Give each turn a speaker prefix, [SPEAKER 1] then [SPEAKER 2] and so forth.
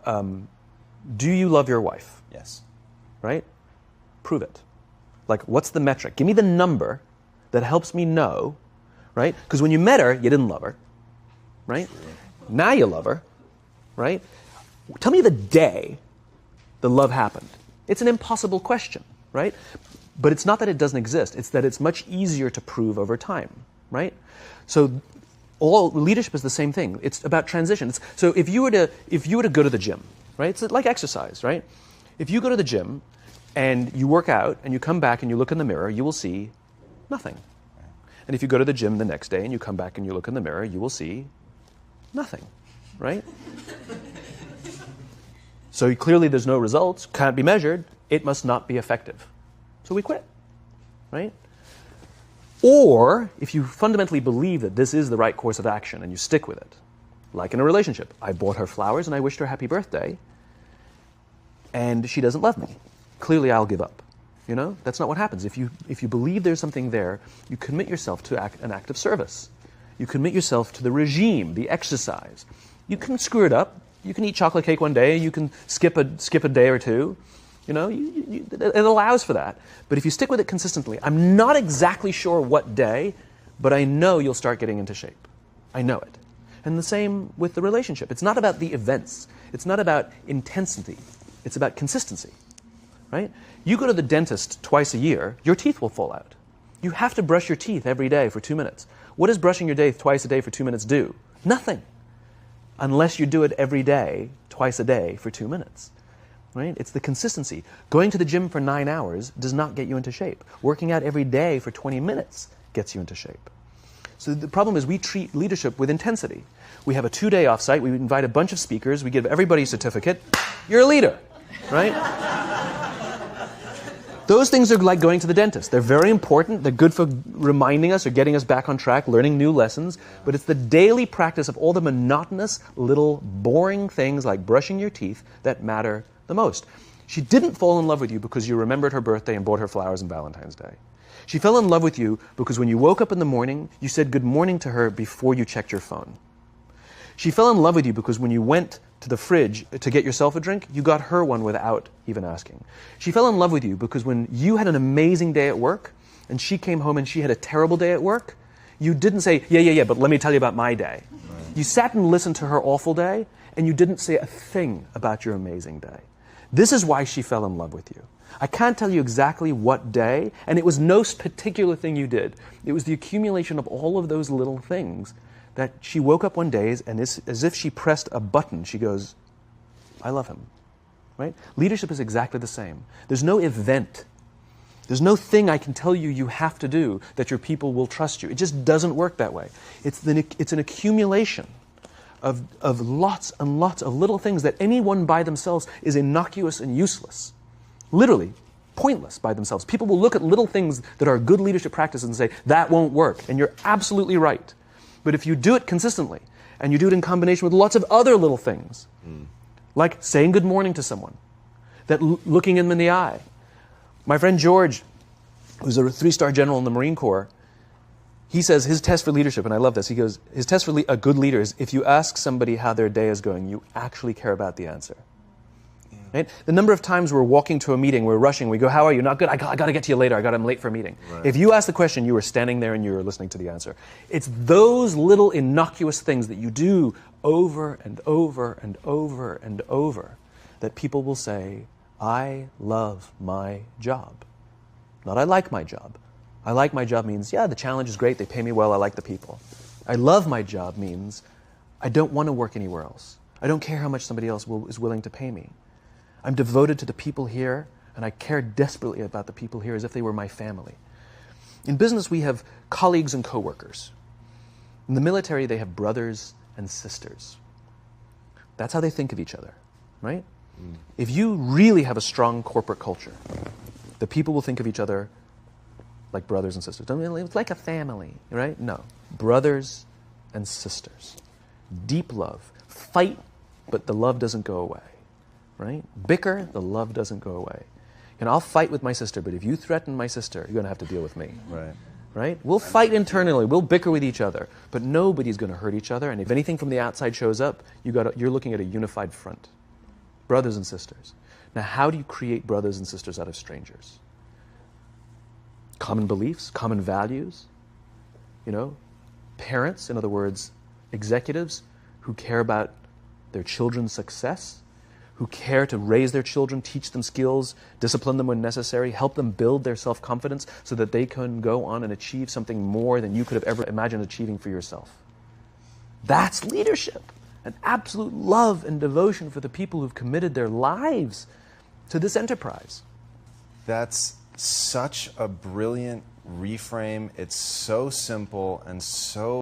[SPEAKER 1] do you love your wife?
[SPEAKER 2] Yes.
[SPEAKER 1] Right? Prove it. Like, what's the metric? Give me the number that helps me know, right? Because when you met her, you didn't love her, right?
[SPEAKER 2] Sure.
[SPEAKER 1] Now you love her, right? Tell me the day the love happened. It's an impossible question, right? But it's not that it doesn't exist. It's that it's much easier to prove over time, right? So all leadership is the same thing. It's about transition. So if you were to go to the gym, right? It's like exercise, right? If you go to the gym and you work out and you come back and you look in the mirror, you will see nothing. And if you go to the gym the next day and you come back and you look in the mirror, you will see nothing, right? So clearly there's no results, can't be measured, it must not be effective. So we quit, right? Or if you fundamentally believe that this is the right course of action and you stick with it, like in a relationship, I bought her flowers and I wished her happy birthday, and she doesn't love me. Clearly I'll give up. You know, that's not what happens. If you believe there's something there, you commit yourself to an act of service. You commit yourself to the regime, the exercise. You can screw it up. You can eat chocolate cake one day. You can skip a day or two. You know, it allows for that. But if you stick with it consistently, I'm not exactly sure what day, but I know you'll start getting into shape. I know it. And the same with the relationship. It's not about the events. It's not about intensity. It's about consistency, right? You go to the dentist twice a year, your teeth will fall out. You have to brush your teeth every day for 2 minutes. What does brushing your teeth twice a day for 2 minutes do? Nothing. Unless you do it every day, twice a day for 2 minutes. Right? It's the consistency. Going to the gym for 9 hours does not get you into shape. Working out every day for 20 minutes gets you into shape. So the problem is we treat leadership with intensity. We have a 2-day offsite, we invite a bunch of speakers, we give everybody a certificate. You're a leader, right? Those things are like going to the dentist. They're very important. They're good for reminding us or getting us back on track, learning new lessons. But it's the daily practice of all the monotonous, little, boring things like brushing your teeth that matter the most. She didn't fall in love with you because you remembered her birthday and bought her flowers on Valentine's Day. She fell in love with you because when you woke up in the morning, you said good morning to her before you checked your phone. She fell in love with you because when you went to the fridge to get yourself a drink, you got her one without even asking. She fell in love with you because when you had an amazing day at work and she came home and she had a terrible day at work, you didn't say, yeah, but let me tell you about my day. Right. You sat and listened to her awful day and you didn't say a thing about your amazing day. This is why she fell in love with you. I can't tell you exactly what day, and it was no particular thing you did. It was the accumulation of all of those little things that she woke up one day and as if she pressed a button, she goes, I love him, right? Leadership is exactly the same. There's no event. There's no thing I can tell you you have to do that your people will trust you. It just doesn't work that way. It's an accumulation of lots and lots of little things that anyone by themselves is innocuous and useless. Literally, pointless by themselves. People will look at little things that are good leadership practices and say, that won't work. And you're absolutely right. But if you do it consistently, and you do it in combination with lots of other little things, like saying good morning to someone, that looking them in the eye. My friend George, who's a 3-star general in the Marine Corps, he says his test for leadership, and I love this, he goes, his test for a good leader is if you ask somebody how their day is going, you actually care about the answer. Right? The number of times we're walking to a meeting, we're rushing, we go, how are you? Not good, I got to get to you later, I'm late for a meeting. Right. If you ask the question, you were standing there and you were listening to the answer. It's those little innocuous things that you do over and over and over and over that people will say, I love my job. Not I like my job. I like my job means, yeah, the challenge is great, they pay me well, I like the people. I love my job means, I don't want to work anywhere else. I don't care how much somebody else is willing to pay me. I'm devoted to the people here, and I care desperately about the people here as if they were my family. In business, we have colleagues and coworkers. In the military, they have brothers and sisters. That's how they think of each other, right? If you really have a strong corporate culture, the people will think of each other like brothers and sisters. It's like a family, right? No. Brothers and sisters. Deep love. Fight, but the love doesn't go away. Right? Bicker, the love doesn't go away. And I'll fight with my sister, but if you threaten my sister, you're going to have to deal with me.
[SPEAKER 2] Right.
[SPEAKER 1] Right? We'll fight internally, we'll bicker with each other, but nobody's going to hurt each other. And if anything from the outside shows up, you're looking at a unified front. Brothers and sisters. Now, how do you create brothers and sisters out of strangers? Common beliefs, common values, parents, in other words, executives who care about their children's success, who care to raise their children, teach them skills, discipline them when necessary, help them build their self-confidence so that they can go on and achieve something more than you could have ever imagined achieving for yourself. That's leadership. An absolute love and devotion for the people who've committed their lives to this enterprise.
[SPEAKER 2] That's such a brilliant reframe. It's so simple and so